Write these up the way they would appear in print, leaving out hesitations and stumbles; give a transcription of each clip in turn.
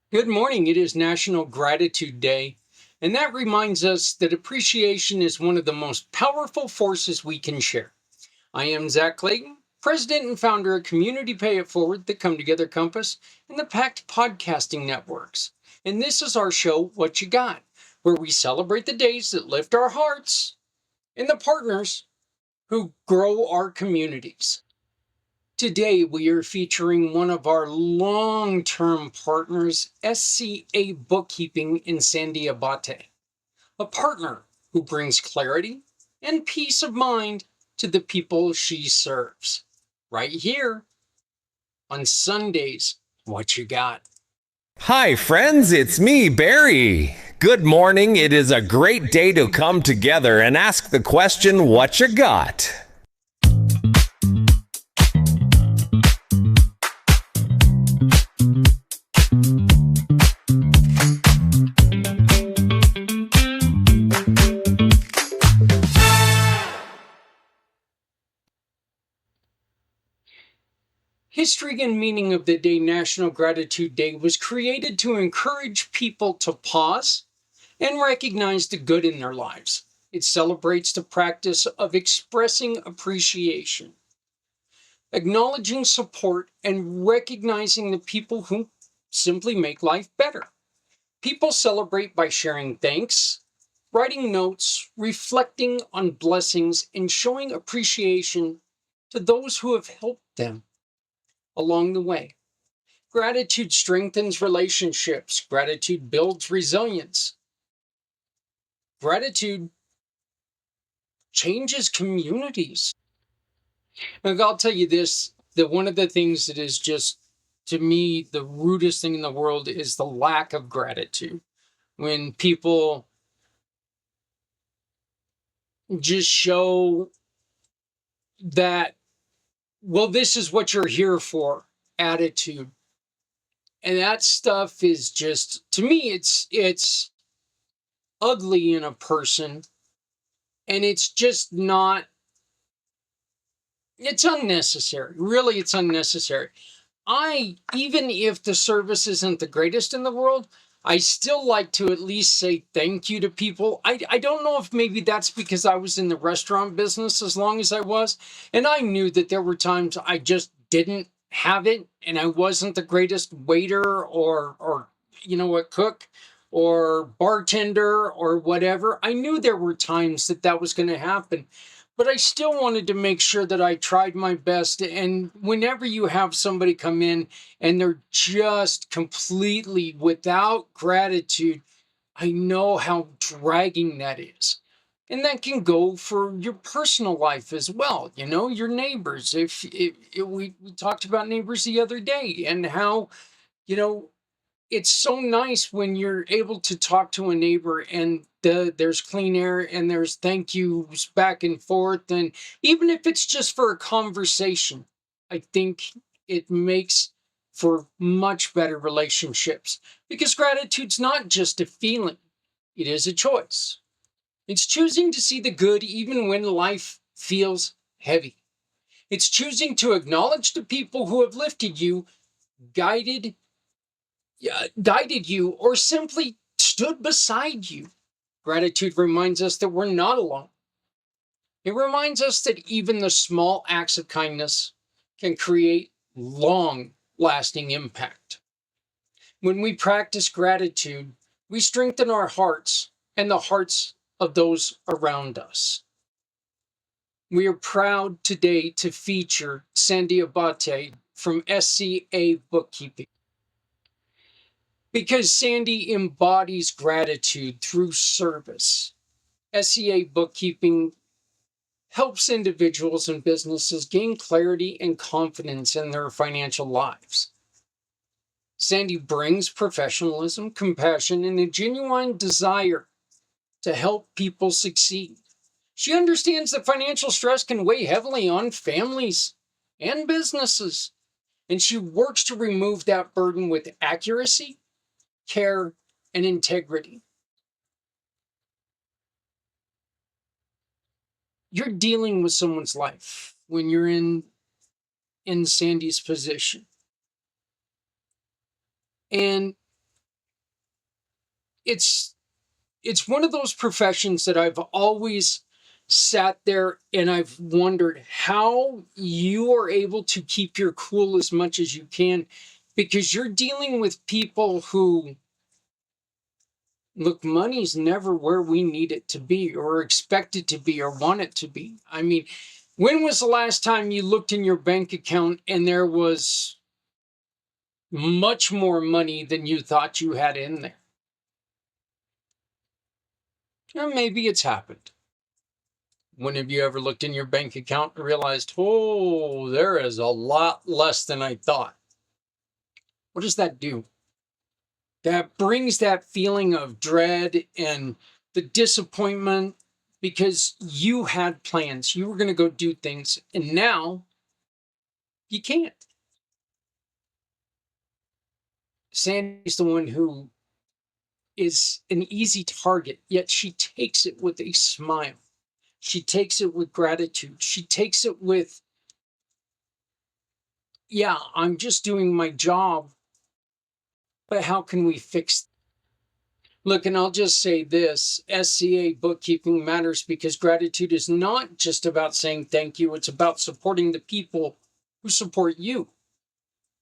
Good morning. It is National Gratitude Day, and that reminds us that appreciation is one of the most powerful forces we can share. I am Zach Clayton, president and founder of Community Pay It Forward, the Come Together Compass, and the Pact Podcasting Networks. And this is our show, What You Got, where we celebrate the days that lift our hearts and the partners who grow our communities. Today, we are featuring one of our long term partners, SCA Bookkeeping in Sandy Abbate, a partner who brings clarity and peace of mind to the people she serves. Right here on Sundays, What You Got? Hi, friends, it's me, Barry. Good morning. It is a great day to come together and ask the question, What you got? History and meaning of the day, National Gratitude Day, was created to encourage people to pause and recognize the good in their lives. It celebrates the practice of expressing appreciation, acknowledging support, and recognizing the people who simply make life better. People celebrate by sharing thanks, writing notes, reflecting on blessings, and showing appreciation to those who have helped them along the way. Gratitude strengthens relationships. Gratitude builds resilience. Gratitude changes communities. And I'll tell you this, that one of the things that is just, to me, the rudest thing in the world is the lack of gratitude. When people just show that, well, this is what you're here for attitude. And that stuff is just, to me, it's ugly in a person. And it's just not, it's unnecessary. Really, it's unnecessary. Even if the service isn't the greatest in the world, I still like to at least say thank you to people. I don't know if maybe that's because I was in the restaurant business as long as I was. And I knew that there were times I just didn't have it and I wasn't the greatest waiter or a cook or bartender or whatever. I knew there were times that that was going to happen, but I still wanted to make sure that I tried my best. And whenever you have somebody come in and they're just completely without gratitude, I know how dragging that is. And that can go for your personal life as well. Your neighbors. If we talked about neighbors the other day and how, you know, it's so nice when you're able to talk to a neighbor and there's clean air and there's thank yous back and forth. And even if it's just for a conversation, I think it makes for much better relationships because gratitude's not just a feeling, it is a choice. It's choosing to see the good even when life feels heavy. It's choosing to acknowledge the people who have lifted you, guided guided you, or simply stood beside you. Gratitude reminds us that we're not alone. It reminds us that even the small acts of kindness can create long lasting impact. When we practice gratitude, we strengthen our hearts and the hearts of those around us. We are proud today to feature Sandy Abbate from SCA Bookkeeping. Because Sandy embodies gratitude through service. SCA Bookkeeping helps individuals and businesses gain clarity and confidence in their financial lives. Sandy brings professionalism, compassion, and a genuine desire to help people succeed. She understands that financial stress can weigh heavily on families and businesses, and she works to remove that burden with accuracy, care, and integrity. You're dealing with someone's life when you're in Sandy's position. And it's one of those professions that I've always sat there and I've wondered how you are able to keep your cool as much as you can, because you're dealing with people who, look, money's never where we need it to be or expect it to be or want it to be. I mean, when was the last time you looked in your bank account and there was much more money than you thought you had in there? Or maybe it's happened. When have you ever looked in your bank account and realized, oh, there is a lot less than I thought? What does that do? That brings that feeling of dread and the disappointment, because you had plans. You were going to go do things, and now you can't. Sandy's the one who is an easy target, yet she takes it with a smile. She takes it with gratitude. She takes it with, yeah, I'm just doing my job, but how can we fix? Look, and I'll just say this, SCA Bookkeeping matters because gratitude is not just about saying thank you, it's about supporting the people who support you.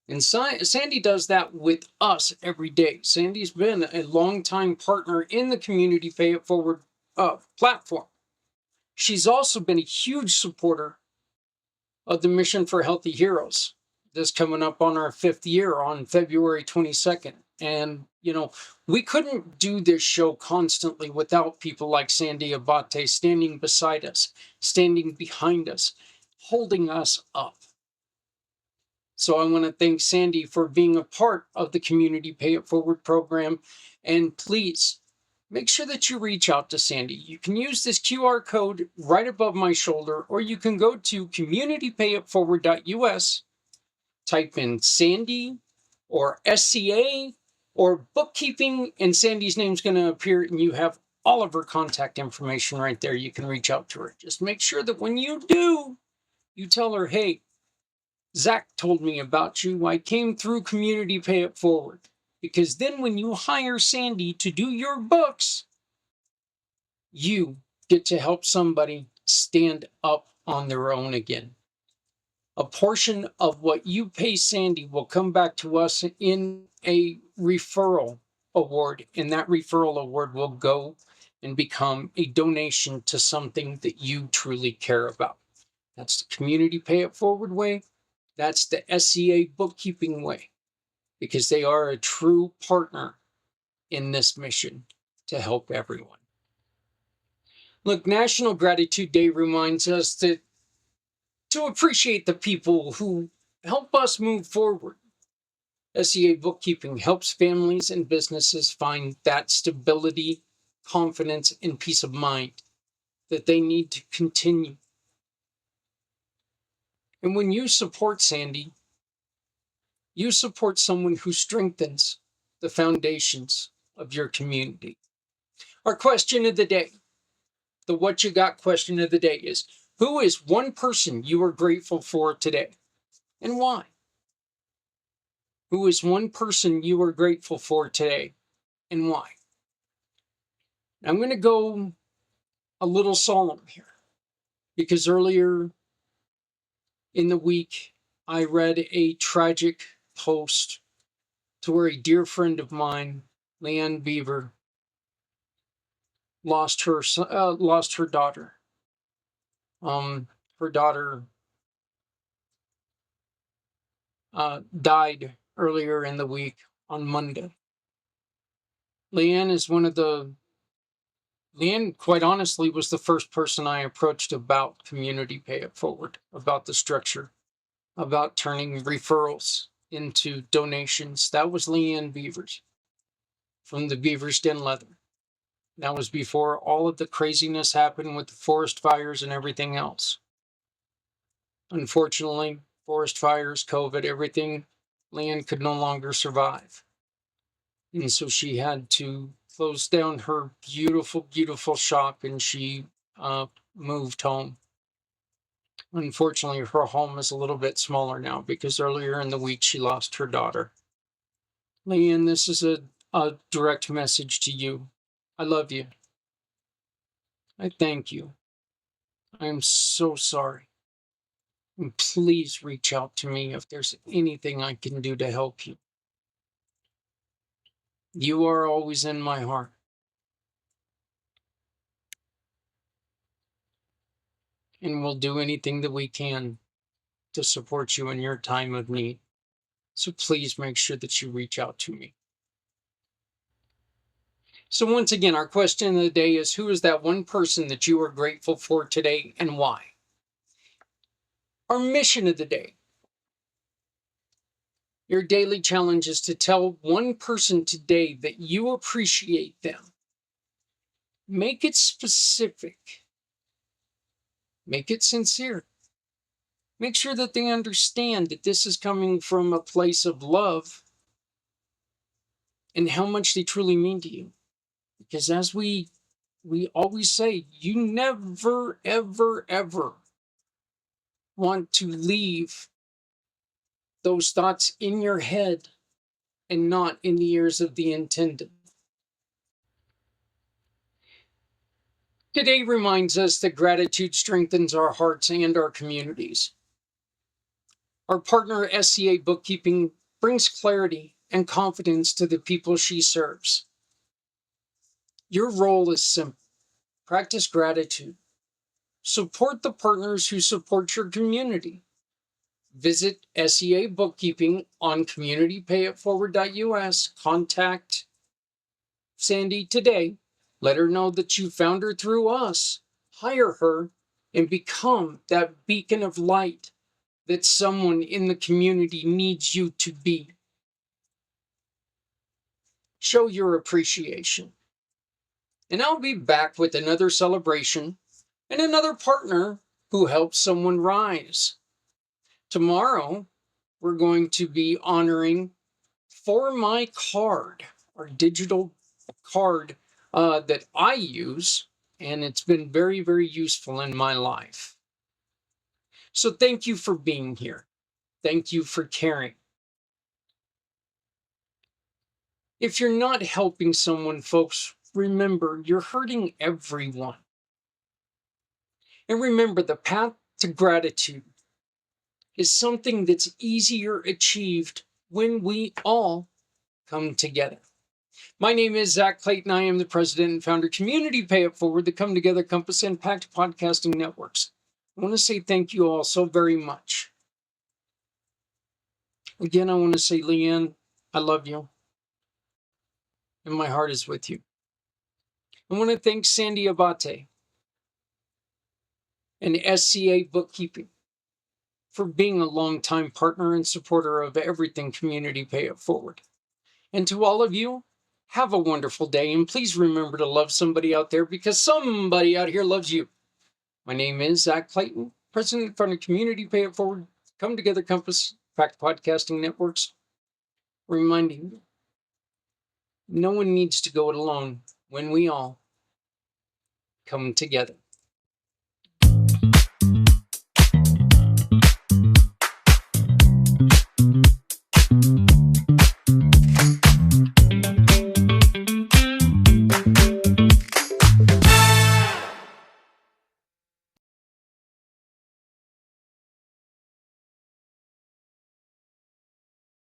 And Sandy does that with us every day. Sandy's been a longtime partner in the Community Pay It Forward platform. She's also been a huge supporter of the Mission for Healthy Heroes. This coming up on our 5th year on February 22nd. And, we couldn't do this show constantly without people like Sandy Abbate standing beside us, standing behind us, holding us up. So I want to thank Sandy for being a part of the Community Pay It Forward program. And please make sure that you reach out to Sandy. You can use this QR code right above my shoulder, or you can go to communitypayitforward.us, type in Sandy or SCA or bookkeeping, and Sandy's name's going to appear, and you have all of her contact information right there. You can reach out to her. Just make sure that when you do, you tell her, hey, Zach told me about you. I came through Community Pay It Forward. Because then when you hire Sandy to do your books, you get to help somebody stand up on their own again. A portion of what you pay Sandy will come back to us in a referral award, and that referral award will go and become a donation to something that you truly care about. That's the Community Pay It Forward way. That's the SCA Bookkeeping way, because they are a true partner in this mission to help everyone. Look, National Gratitude Day reminds us that to appreciate the people who help us move forward. SCA Bookkeeping helps families and businesses find that stability, confidence, and peace of mind that they need to continue. And when you support Sandy, you support someone who strengthens the foundations of your community. Our question of the day, the What You Got question of the day, is who is one person you are grateful for today and why? Who is one person you are grateful for today and why? I'm going to go a little solemn here because earlier in the week, I read a tragic post to where a dear friend of mine, Leanne Beaver, lost her daughter. Her daughter died earlier in the week on Monday. Leanne, quite honestly, was the first person I approached about Community Pay It Forward, about the structure, about turning referrals into donations. That was Leanne Beavers from the Beavers Den Leather. That was before all of the craziness happened with the forest fires and everything else. Unfortunately, forest fires, COVID, everything, Leanne could no longer survive. And so she had to close down her beautiful, beautiful shop, and she moved home. Unfortunately, her home is a little bit smaller now because earlier in the week she lost her daughter. Leanne, this is a a direct message to you. I love you. I thank you. I am so sorry. And please reach out to me if there's anything I can do to help you. You are always in my heart. And we'll do anything that we can to support you in your time of need. So please make sure that you reach out to me. So once again, our question of the day is, who is that one person that you are grateful for today and why? Our mission of the day. Your daily challenge is to tell one person today that you appreciate them. Make it specific. Make it sincere. Make sure that they understand that this is coming from a place of love and how much they truly mean to you. Because as we always say, you never, ever, ever want to leave those thoughts in your head and not in the ears of the intended. Today reminds us that gratitude strengthens our hearts and our communities. Our partner, SCA Bookkeeping, brings clarity and confidence to the people she serves. Your role is simple. Practice gratitude. Support the partners who support your community. Visit SCA Bookkeeping on communitypayitforward.us. Contact Sandy today. Let her know that you found her through us. Hire her and become that beacon of light that someone in the community needs you to be. Show your appreciation. And I'll be back with another celebration and another partner who helps someone rise. Tomorrow, we're going to be honoring For My Card, our digital card that I use, and it's been very, very useful in my life. So thank you for being here. Thank you for caring. If you're not helping someone, folks, remember you're hurting everyone. And remember, the path to gratitude is something that's easier achieved when we all come together. My name is Zach Clayton. I am the president and founder of Community Pay It Forward, the Come Together Compass Impact Podcasting Networks. I want to say thank you all so very much. Again, I want to say, Leanne, I love you. And my heart is with you. I want to thank Sandy Abbate and SCA Bookkeeping for being a longtime partner and supporter of everything Community Pay It Forward. And to all of you, have a wonderful day. And please remember to love somebody out there because somebody out here loves you. My name is Zach Clayton, president and founder of Community Pay It Forward, Come Together Compass, Fact Podcasting Networks, reminding you, no one needs to go it alone when we all come together.